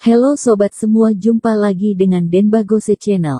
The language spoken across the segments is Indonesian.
Halo sobat semua, jumpa lagi dengan Denbagose Channel.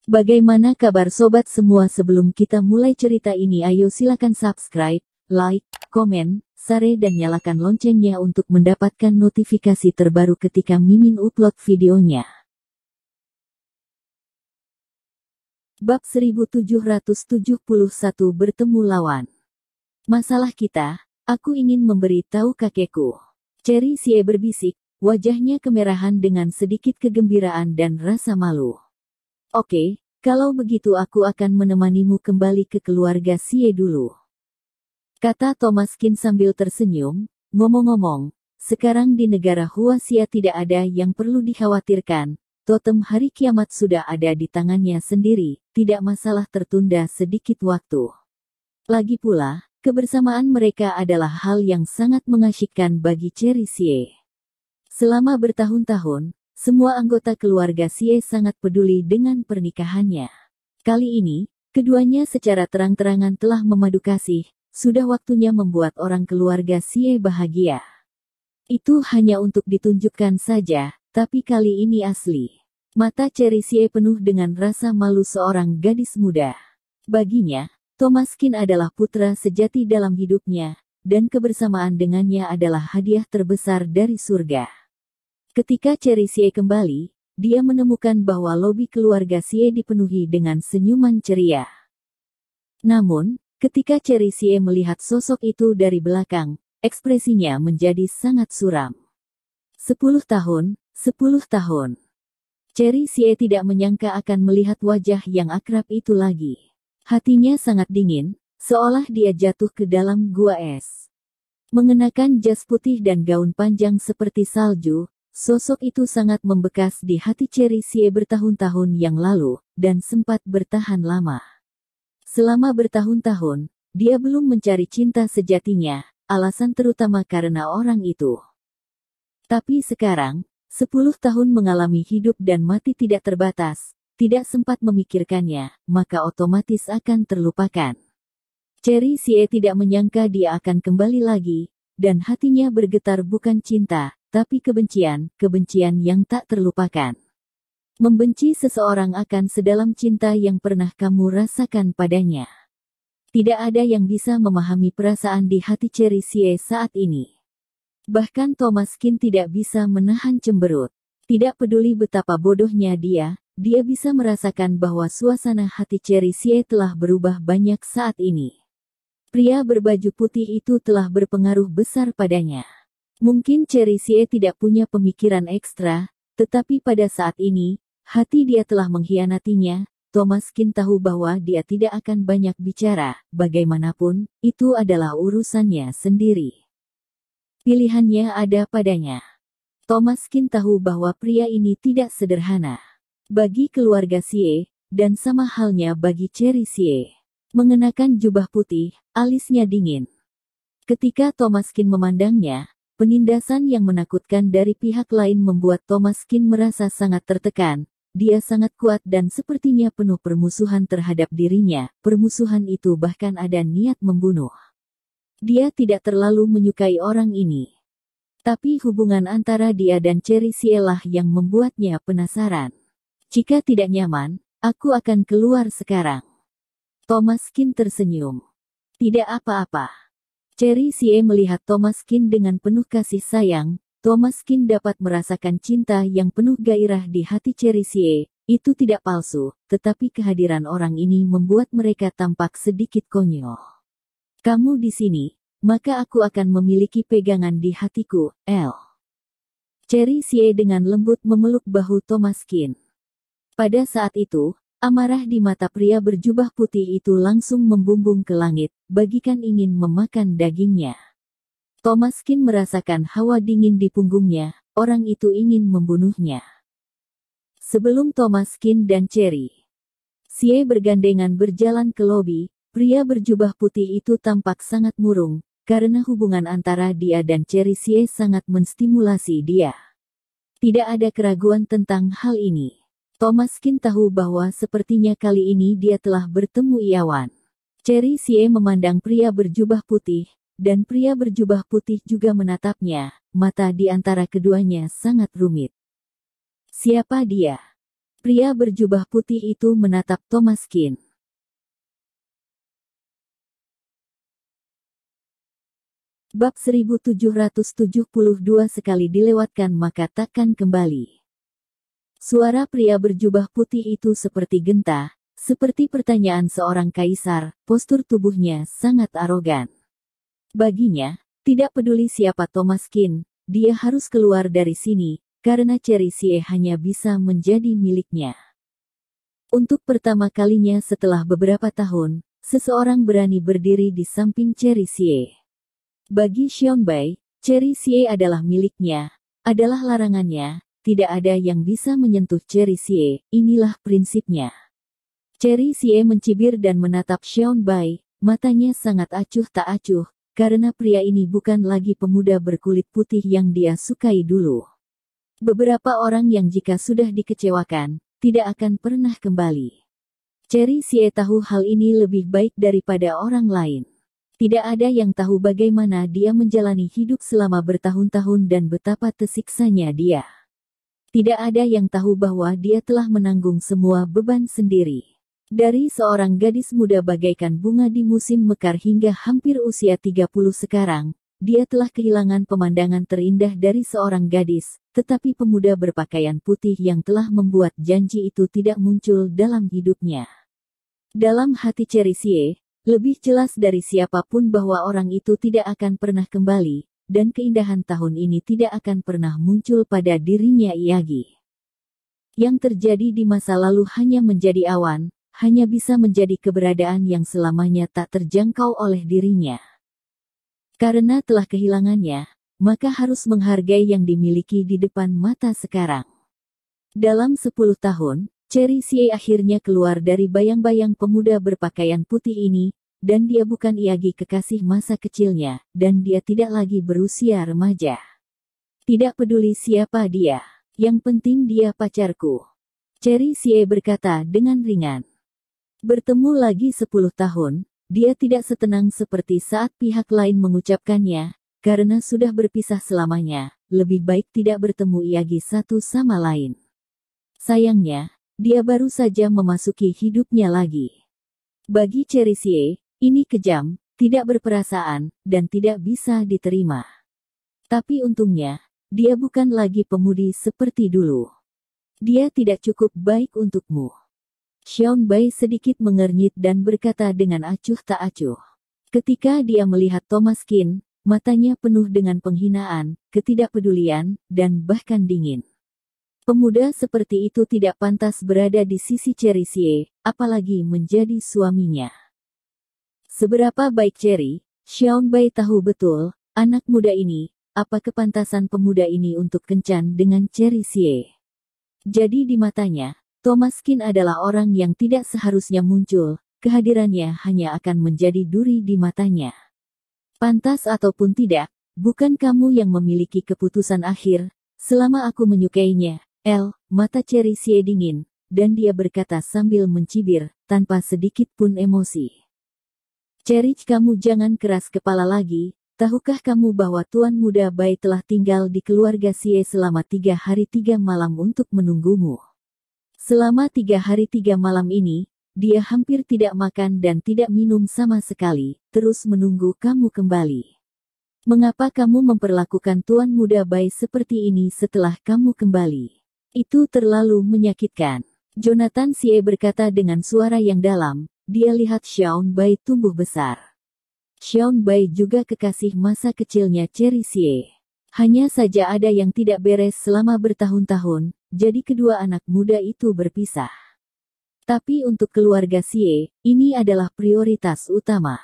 Bagaimana kabar sobat semua? Sebelum kita mulai cerita ini, ayo silakan subscribe, like, komen, share dan nyalakan loncengnya untuk mendapatkan notifikasi terbaru ketika Mimin upload videonya. Bab 1771 bertemu lawan. Masalah kita, aku ingin memberi tahu kakekku. Cherry Sie berbisik. Wajahnya kemerahan dengan sedikit kegembiraan dan rasa malu. Oke, kalau begitu aku akan menemanimu kembali ke keluarga Sie dulu, kata Thomaskin sambil tersenyum. Ngomong-ngomong, sekarang di negara Huaxia tidak ada yang perlu dikhawatirkan. Totem hari kiamat sudah ada di tangannya sendiri, tidak masalah tertunda sedikit waktu. Lagi pula, kebersamaan mereka adalah hal yang sangat mengasyikkan bagi Cherry Sie. Selama bertahun-tahun, semua anggota keluarga Sie sangat peduli dengan pernikahannya. Kali ini, keduanya secara terang-terangan telah memadu kasih. Sudah waktunya membuat orang keluarga Sie bahagia. Itu hanya untuk ditunjukkan saja, tapi kali ini asli. Mata Cherry Sie penuh dengan rasa malu seorang gadis muda. Baginya, Thomaskin adalah putra sejati dalam hidupnya, dan kebersamaan dengannya adalah hadiah terbesar dari surga. Ketika Cherry Sie kembali, dia menemukan bahwa lobi keluarga Sie dipenuhi dengan senyuman ceria. Namun, ketika Cherry Sie melihat sosok itu dari belakang, ekspresinya menjadi sangat suram. 10 tahun, 10 tahun. Cherry Sie tidak menyangka akan melihat wajah yang akrab itu lagi. Hatinya sangat dingin, seolah dia jatuh ke dalam gua es. Mengenakan jas putih dan gaun panjang seperti salju, sosok itu sangat membekas di hati Cherry Sie bertahun-tahun yang lalu, dan sempat bertahan lama. Selama bertahun-tahun, dia belum mencari cinta sejatinya, alasan terutama karena orang itu. Tapi sekarang, 10 tahun mengalami hidup dan mati tidak terbatas, tidak sempat memikirkannya, maka otomatis akan terlupakan. Cherry Sie tidak menyangka dia akan kembali lagi, dan hatinya bergetar bukan cinta, tapi kebencian yang tak terlupakan. Membenci seseorang akan sedalam cinta yang pernah kamu rasakan padanya. Tidak ada yang bisa memahami perasaan di hati Cherry Sie saat ini. Bahkan Thomaskin tidak bisa menahan cemberut. Tidak peduli betapa bodohnya dia bisa merasakan bahwa suasana hati Cherry Sie telah berubah banyak saat ini. Pria berbaju putih itu telah berpengaruh besar padanya. Mungkin Cherry Sie tidak punya pemikiran ekstra, tetapi pada saat ini, hati dia telah mengkhianatinya. Thomaskin tahu bahwa dia tidak akan banyak bicara, bagaimanapun, itu adalah urusannya sendiri. Pilihannya ada padanya. Thomaskin tahu bahwa pria ini tidak sederhana bagi keluarga Sie, dan sama halnya bagi Cherry Sie. Mengenakan jubah putih, alisnya dingin. Ketika Thomaskin memandangnya, penindasan yang menakutkan dari pihak lain membuat Thomaskin merasa sangat tertekan. Dia sangat kuat dan sepertinya penuh permusuhan terhadap dirinya. Permusuhan itu bahkan ada niat membunuh. Dia tidak terlalu menyukai orang ini. Tapi hubungan antara dia dan Cherry Sie lah yang membuatnya penasaran. Jika tidak nyaman, aku akan keluar sekarang. Thomaskin tersenyum. Tidak apa-apa. Cherry Sie melihat Thomaskin dengan penuh kasih sayang. Thomaskin dapat merasakan cinta yang penuh gairah di hati Cherry Sie. Itu tidak palsu, tetapi kehadiran orang ini membuat mereka tampak sedikit konyol. Kamu di sini, maka aku akan memiliki pegangan di hatiku, El. Cherry Sie dengan lembut memeluk bahu Thomaskin. Pada saat itu, amarah di mata pria berjubah putih itu langsung membumbung ke langit, bagikan ingin memakan dagingnya. Thomaskin merasakan hawa dingin di punggungnya, orang itu ingin membunuhnya. Sebelum Thomaskin dan Cherry Sie bergandengan berjalan ke lobi, pria berjubah putih itu tampak sangat murung, karena hubungan antara dia dan Cherry Sie sangat menstimulasi dia. Tidak ada keraguan tentang hal ini. Thomaskin tahu bahwa sepertinya kali ini dia telah bertemu Iawan. Cherry Sie memandang pria berjubah putih, dan pria berjubah putih juga menatapnya. Mata di antara keduanya sangat rumit. Siapa dia? Pria berjubah putih itu menatap Thomaskin. Bab 1772 sekali dilewatkan maka takkan kembali. Suara pria berjubah putih itu seperti genta, seperti pertanyaan seorang kaisar, postur tubuhnya sangat arogan. Baginya, tidak peduli siapa Thomaskin, dia harus keluar dari sini, karena Cerisie hanya bisa menjadi miliknya. Untuk pertama kalinya setelah beberapa tahun, seseorang berani berdiri di samping Cerisie. Bagi Xiaobai, Cerisie adalah miliknya, adalah larangannya, tidak ada yang bisa menyentuh Cerisie, inilah prinsipnya. Cerisie mencibir dan menatap Xiaobai, matanya sangat acuh tak acuh, karena pria ini bukan lagi pemuda berkulit putih yang dia sukai dulu. Beberapa orang yang jika sudah dikecewakan, tidak akan pernah kembali. Cerisie tahu hal ini lebih baik daripada orang lain. Tidak ada yang tahu bagaimana dia menjalani hidup selama bertahun-tahun dan betapa tersiksanya dia. Tidak ada yang tahu bahwa dia telah menanggung semua beban sendiri. Dari seorang gadis muda bagaikan bunga di musim mekar hingga hampir usia 30 sekarang, dia telah kehilangan pemandangan terindah dari seorang gadis, tetapi pemuda berpakaian putih yang telah membuat janji itu tidak muncul dalam hidupnya. Dalam hati Cerisie, lebih jelas dari siapapun bahwa orang itu tidak akan pernah kembali, dan keindahan tahun ini tidak akan pernah muncul pada dirinya lagi. Yang terjadi di masa lalu hanya menjadi awan, hanya bisa menjadi keberadaan yang selamanya tak terjangkau oleh dirinya. Karena telah kehilangannya, maka harus menghargai yang dimiliki di depan mata sekarang. Dalam 10 tahun, Cerisie akhirnya keluar dari bayang-bayang pemuda berpakaian putih ini, dan dia bukan lagi kekasih masa kecilnya, dan dia tidak lagi berusia remaja. Tidak peduli siapa dia, yang penting dia pacarku. Cerisie berkata dengan ringan. Bertemu lagi 10 tahun, dia tidak setenang seperti saat pihak lain mengucapkannya, karena sudah berpisah selamanya, lebih baik tidak bertemu lagi satu sama lain. Sayangnya, dia baru saja memasuki hidupnya lagi. Bagi Cerisie, ini kejam, tidak berperasaan, dan tidak bisa diterima. Tapi untungnya, dia bukan lagi pemudi seperti dulu. Dia tidak cukup baik untukmu. Xiaobai sedikit mengernyit dan berkata dengan acuh tak acuh. Ketika dia melihat Thomaskin, matanya penuh dengan penghinaan, ketidakpedulian, dan bahkan dingin. Pemuda seperti itu tidak pantas berada di sisi Cerisie, apalagi menjadi suaminya. Seberapa baik Xiaobai tahu betul, anak muda ini, apa kepantasan pemuda ini untuk kencan dengan Cerisie. Jadi di matanya, Thomaskin adalah orang yang tidak seharusnya muncul, kehadirannya hanya akan menjadi duri di matanya. Pantas ataupun tidak, bukan kamu yang memiliki keputusan akhir, selama aku menyukainya. Mata Cerisie dingin, dan dia berkata sambil mencibir, tanpa sedikit pun emosi. Cerich, kamu jangan keras kepala lagi, tahukah kamu bahwa Tuan Muda Bai telah tinggal di keluarga Sie selama 3 hari 3 malam untuk menunggumu. Selama 3 hari 3 malam ini, dia hampir tidak makan dan tidak minum sama sekali, terus menunggu kamu kembali. Mengapa kamu memperlakukan Tuan Muda Bai seperti ini setelah kamu kembali? Itu terlalu menyakitkan. Jonathan Sie berkata dengan suara yang dalam, dia lihat Xiaobai tumbuh besar. Xiaobai juga kekasih masa kecilnya Cerisie. Hanya saja ada yang tidak beres selama bertahun-tahun, jadi kedua anak muda itu berpisah. Tapi untuk keluarga Sie, ini adalah prioritas utama.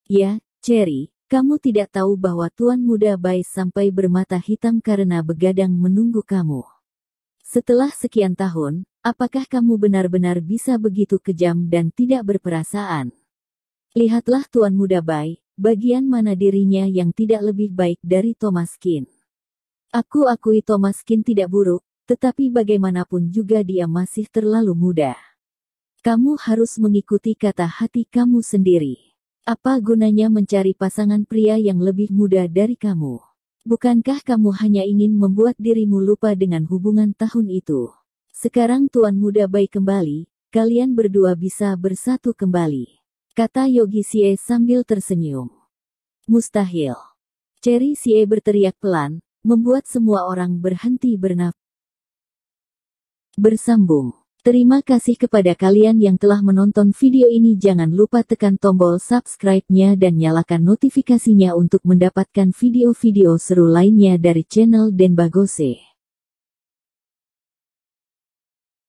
Ya, Ceri, kamu tidak tahu bahwa Tuan Muda Bai sampai bermata hitam karena begadang menunggu kamu. Setelah sekian tahun, apakah kamu benar-benar bisa begitu kejam dan tidak berperasaan? Lihatlah Tuan Muda Bai, bagian mana dirinya yang tidak lebih baik dari Thomaskin. Aku akui Thomaskin tidak buruk, tetapi bagaimanapun juga dia masih terlalu muda. Kamu harus mengikuti kata hati kamu sendiri. Apa gunanya mencari pasangan pria yang lebih muda dari kamu? Bukankah kamu hanya ingin membuat dirimu lupa dengan hubungan tahun itu? Sekarang Tuan Muda baik kembali, kalian berdua bisa bersatu kembali, kata Yogi Xie sambil tersenyum. Mustahil. Cherry Xie berteriak pelan, membuat semua orang berhenti bernafas. Bersambung. Terima kasih kepada kalian yang telah menonton video ini. Jangan lupa tekan tombol subscribe-nya dan nyalakan notifikasinya untuk mendapatkan video-video seru lainnya dari channel Denbagose.